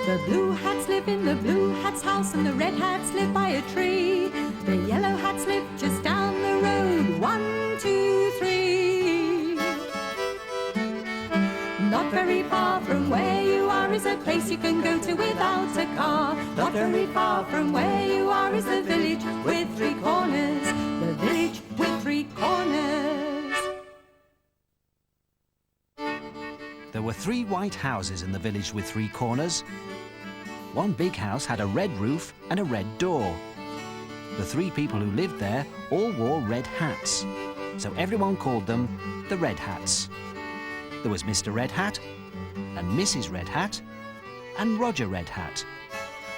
The blue hats live in the blue hat's house, and the red hats live by a tree. The yellow hats live just down the road. 1, 2, 3. Not very far from where you are is a place you can go to without a car. Not very far from where you are is the village with 3 corners. The village with 3 corners. There were 3 white houses in the village with 3 corners. One big house had a red roof and a red door. The 3 people who lived there all wore red hats, so everyone called them the Red Hats. There was Mr. Red Hat, and Mrs. Red Hat, and Roger Red Hat.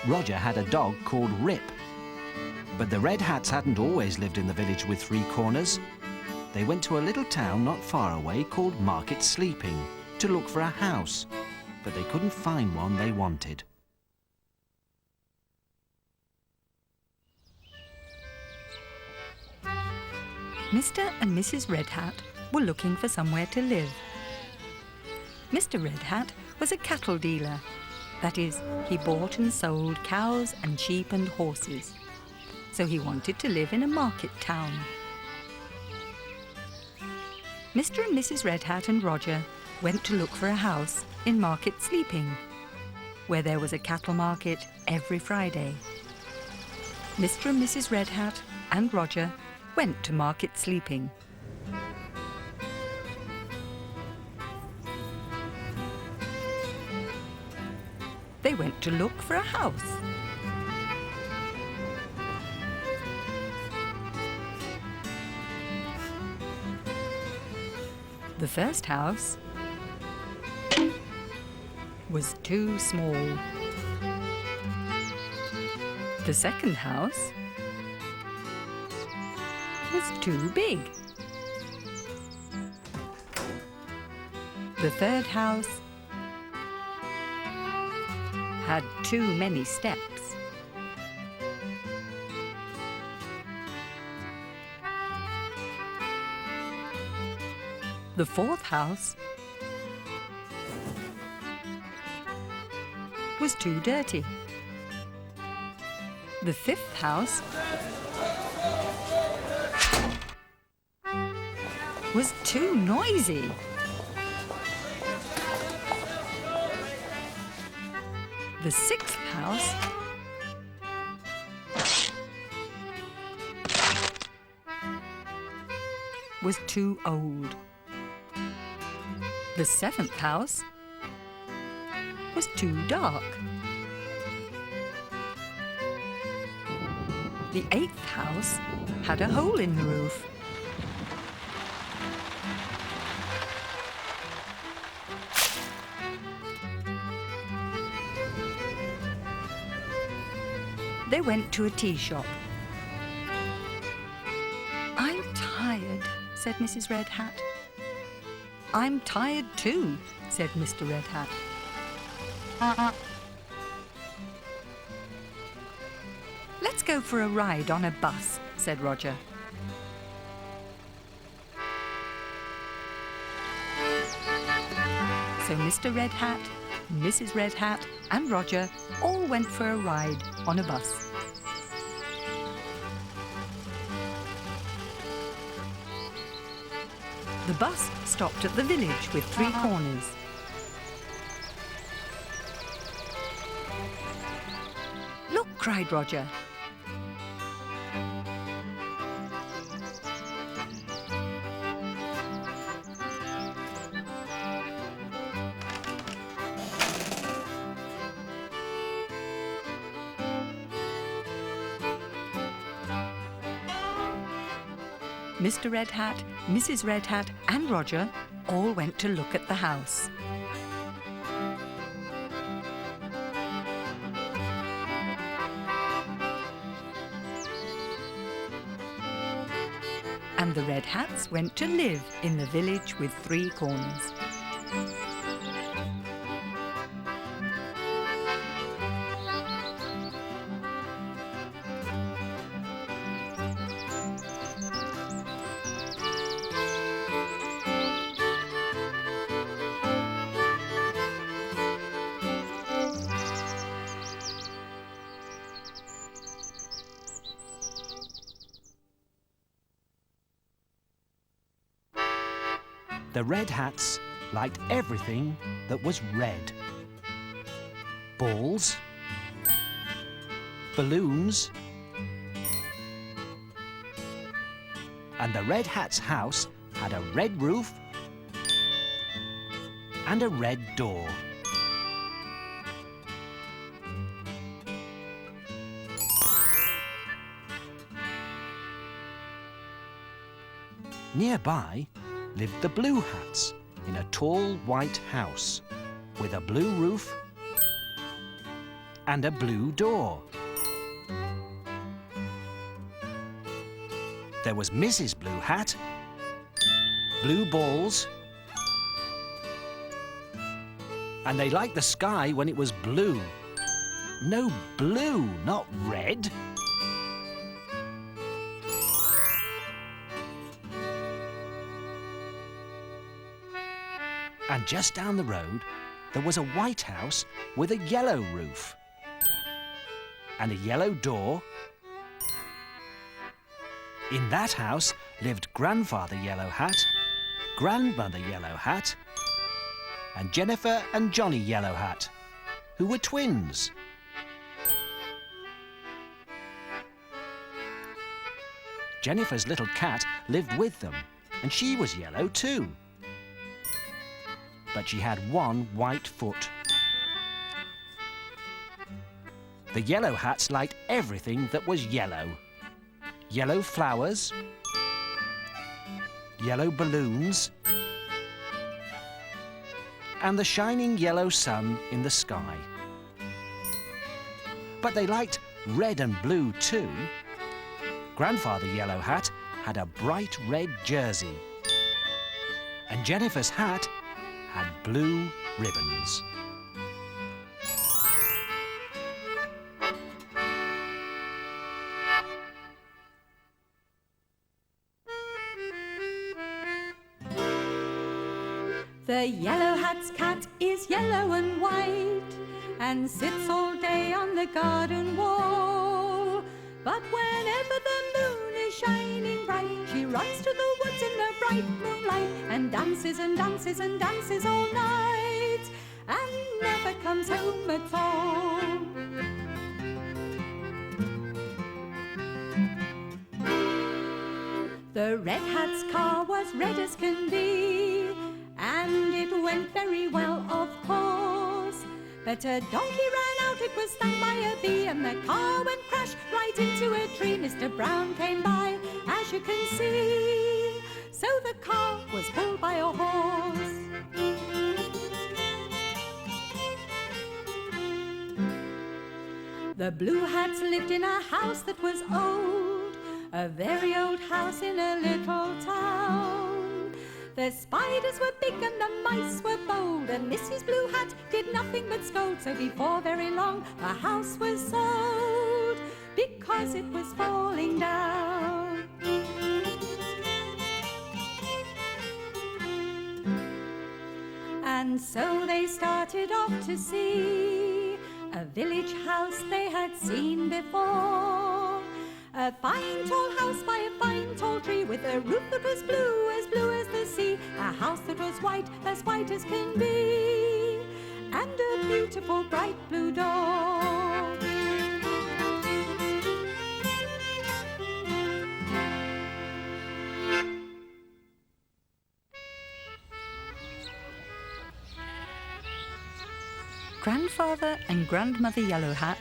Roger had a dog called Rip. But the Red Hats hadn't always lived in the village with 3 corners. They went to a little town not far away called Market Sleeping to look for a house, but they couldn't find one they wanted. Mr. and Mrs. Red Hat were looking for somewhere to live. Mr. Red Hat was a cattle dealer. That is, he bought and sold cows and sheep and horses. So he wanted to live in a market town. Mr. and Mrs. Red Hat and Roger went to look for a house in Market Sleeping, where there was a cattle market every Friday. Mr. and Mrs. Red Hat and Roger went to Market Sleeping. They went to look for a house. The first house was too small. The second house was too big. The third house had too many steps. The fourth house was too dirty. The fifth house was too noisy. The sixth house was too old. The seventh house was too dark. The eighth house had a hole in the roof. They went to a tea shop. "I'm tired," said Mrs. Red Hat. "I'm tired too," said Mr. Red Hat. "Let's go for a ride on a bus," said Roger. So Mr. Red Hat, Mrs. Red Hat and Roger all went for a ride on a bus. The bus stopped at the village with 3 corners. "Look," cried Roger. Mr. Red Hat, Mrs. Red Hat and Roger all went to look at the house. And the Red Hats went to live in the village with 3 corners. The Red Hats liked everything that was red. Balls, balloons, and the Red Hat's house had a red roof and a red door. Nearby lived the Blue Hats in a tall white house with a blue roof and a blue door. There was Mrs. Blue Hat, blue balls, and they liked the sky when it was blue. No, blue, not red. And just down the road, there was a white house with a yellow roof and a yellow door. In that house lived Grandfather Yellow Hat, Grandmother Yellow Hat, and Jennifer and Johnny Yellow Hat, who were twins. Jennifer's little cat lived with them, and she was yellow too. But she had one white foot. The Yellow Hats liked everything that was yellow. Yellow flowers, yellow balloons, and the shining yellow sun in the sky. But they liked red and blue too. Grandfather Yellow Hat had a bright red jersey, and Jennifer's hat had blue ribbons. The Yellow Hat's cat is yellow and white and sits all day on the garden wall. But whenever the moon is shining bright, she runs to the woods in the bright moonlight and dances and dances and dances all night and never comes home at all. The Red Hat's car was red as can be, and it went very well, of course. But a donkey ran out, it was stung by a bee, and the car went crash right into a tree. Mr. Brown came by, as you can see, so the car was pulled by a horse. The Blue Hats lived in a house that was old, a very old house in a little town. The spiders were big and the mice were bold, and Mrs. Blue Hat did nothing but scold. So before very long the house was sold, because it was falling down. And so they started off to see a village house they had seen before. A fine tall house by a fine tall tree, with a roof that was blue as the sea. A house that was white as can be, and a beautiful bright blue door. Grandfather and Grandmother Yellow Hat,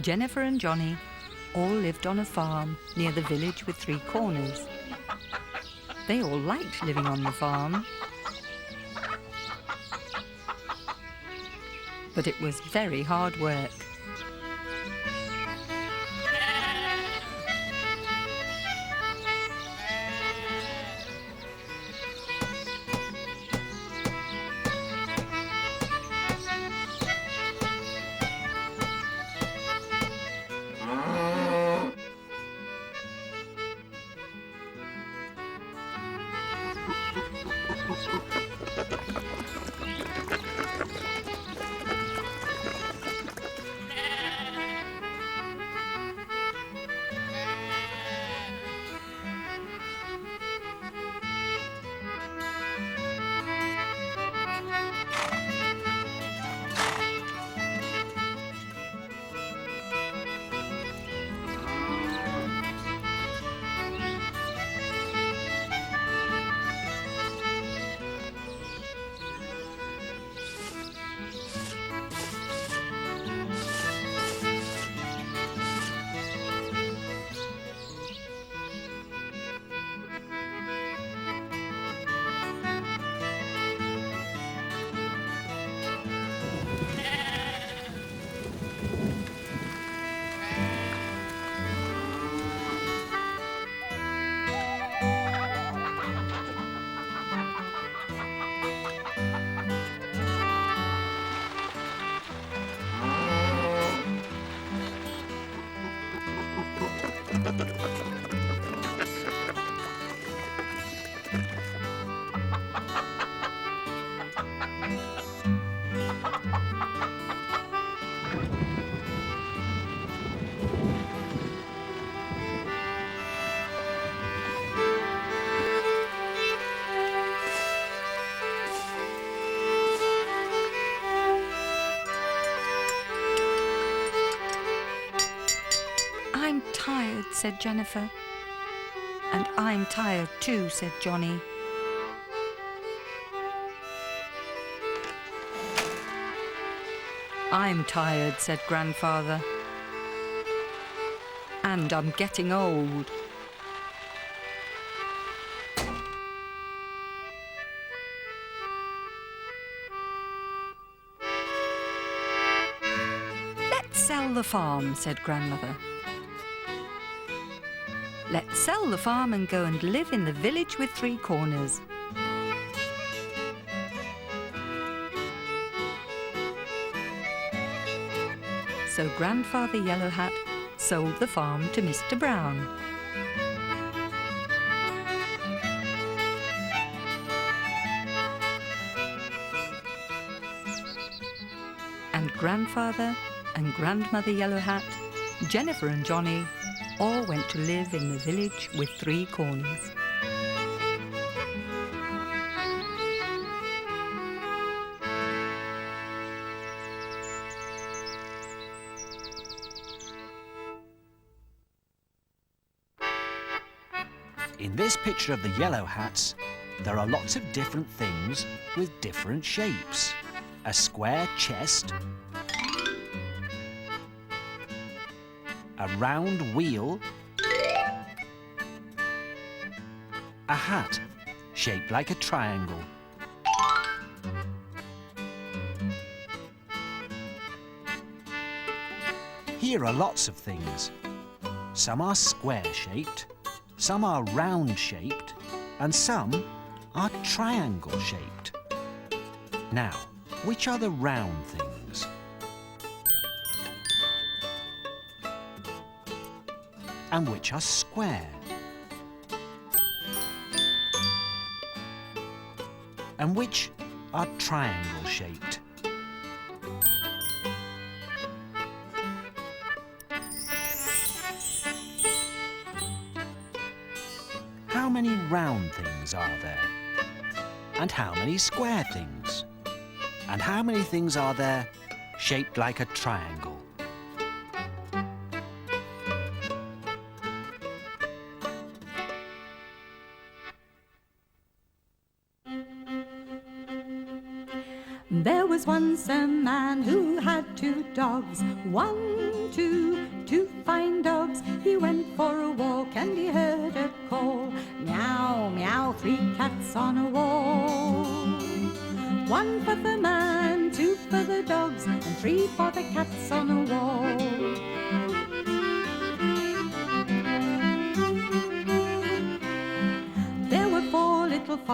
Jennifer and Johnny, all lived on a farm near the village with three corners. They all liked living on the farm, but it was very hard work. tired, said Jennifer. And I'm tired too, said Johnny. I'm tired, said Grandfather. And I'm getting old. Let's sell the farm, said Grandmother. Let's sell the farm and go and live in the village with three corners. So Grandfather Yellow Hat sold the farm to Mr. Brown. And Grandfather and Grandmother Yellow Hat, Jennifer and Johnny, all went to live in the village with three corners. In this picture of the Yellow Hats, there are lots of different things with different shapes. A square chest, a round wheel, a hat shaped like a triangle. Here are lots of things. Some are square-shaped, some are round-shaped, and some are triangle-shaped. Now, which are the round things? And which are square? And which are triangle-shaped? How many round things are there? And how many square things? And how many things are there shaped like a triangle? There was once a man who had two dogs. 1, 2, 2 fine dogs. He went for a walk and he heard a call. Meow, meow, 3 cats on a wall. 1 for the man, 2 for the dogs, and 3 for the cats on a wall. There were 4 little foxes.